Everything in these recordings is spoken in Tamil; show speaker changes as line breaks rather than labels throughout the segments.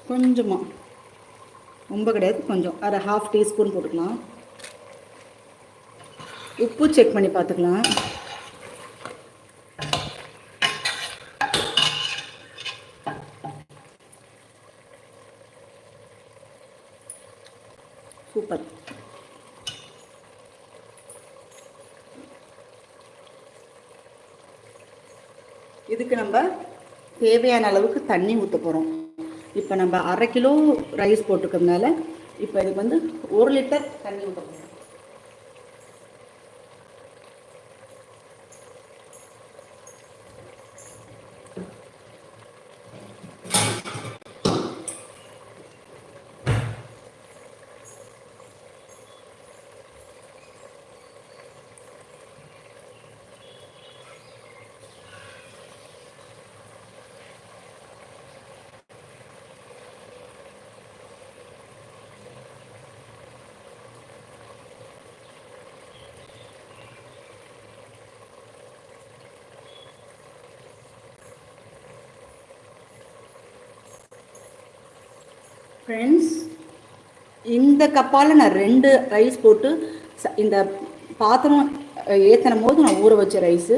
கொஞ்சமாக, ரொம்ப கிடையாது, கொஞ்சம் அரை ½ டீஸ்பூன் போட்டுக்கலாம். உப்பு செக் பண்ணி பார்த்துக்கலாம். சூப்பர். இதுக்கு நம்ம தேவையான அளவுக்கு தண்ணி ஊற்ற போகிறோம். இப்போ நம்ம ½ கிலோ ரைஸ் போட்டுக்கிறதுனால இப்போ இதுக்கு வந்து 1 லிட்டர் தண்ணி ஊற்ற போகிறோம். ஃப்ரெண்ட்ஸ், இந்த கப்பால் நான் 2 ரைஸ் போட்டு இந்த பாத்திரம் ஏற்றின போது நான் ஊற வச்ச ரைஸு,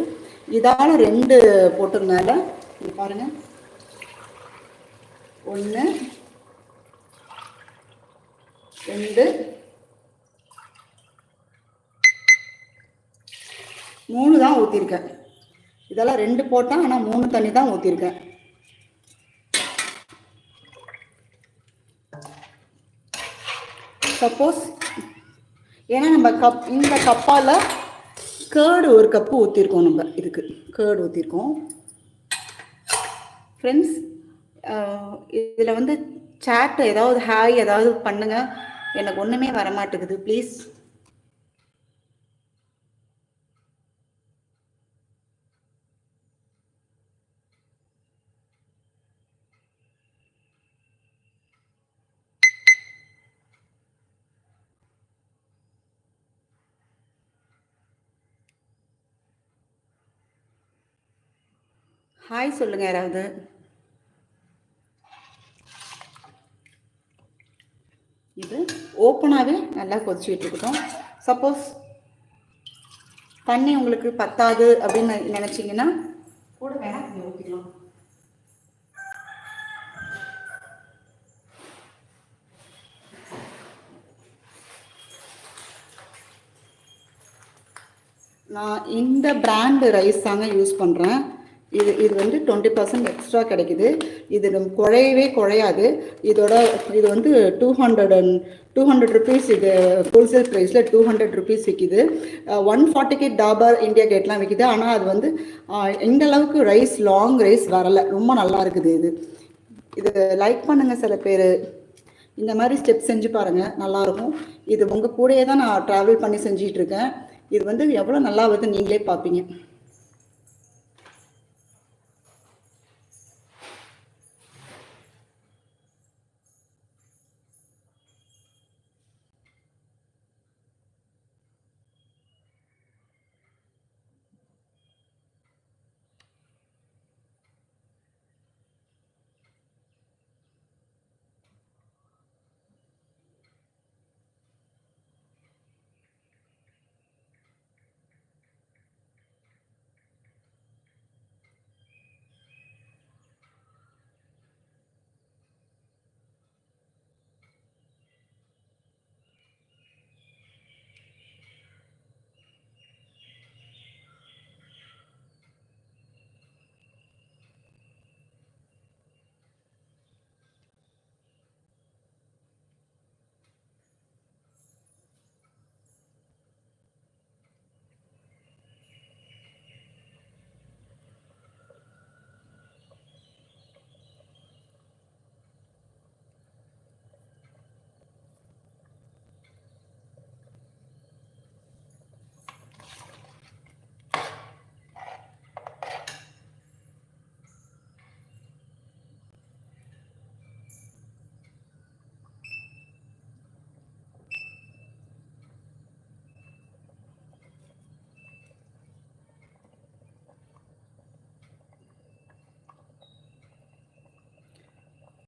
இதால் 2 போட்டதுனால பாருங்கள், 1 2 3 தான் ஊற்றிருக்கேன். இதெல்லாம் 2 போட்டேன், ஆனால் 3 தண்ணி தான் ஊற்றிருக்கேன். சப்போஸ் ஏன்னா நம்ம இந்த கப்பால் கேர்டு 1 கப்பு ஊற்றிருக்கோம். நம்ம இதுக்கு கேர்டு ஊற்றிருக்கோம். ஃப்ரெண்ட்ஸ், இதில் வந்து சேட் ஏதாவது ஹாய் ஏதாவது பண்ணுங்கள். எனக்கு ஒன்றுமே வரமாட்டேங்குது. ப்ளீஸ். ஹாய் சொல்லுங்கள் யாராவது. இது ஓப்பனாகவே நல்லா கொதிச்சுட்டு இருக்கட்டும். சப்போஸ் தண்ணி உங்களுக்கு பத்தாது அப்படின்னு நினச்சிங்கன்னா கூட வேணால் நீங்கள் ஊற்றிக்கலாம். நான் இந்த பிராண்டு ரைஸ் தாங்க யூஸ் பண்ணுறேன். இது வந்து 20% எக்ஸ்ட்ரா கிடைக்குது. இது நம்ம குழையாது. இது வந்து 200 ருபீஸ். இது ஹோல்சேல் ப்ரைஸில் 200 ருபீஸ் விற்கிது. 140 டாபர் இந்தியா கேட்லாம் விற்கிது. ஆனால் அது வந்து இந்த அளவுக்கு ரைஸ், லாங் ரைஸ் வரலை. ரொம்ப நல்லா இருக்குது. இது லைக் பண்ணுங்கள். சில பேர் இந்த மாதிரி ஸ்டெப் செஞ்சு பாருங்கள், நல்லாயிருக்கும். இது உங்கள் கூடயே தான் நான் ட்ராவல் பண்ணி செஞ்சிட்ருக்கேன். இது வந்து எவ்வளோ நல்லா வருது நீங்களே பார்ப்பீங்க.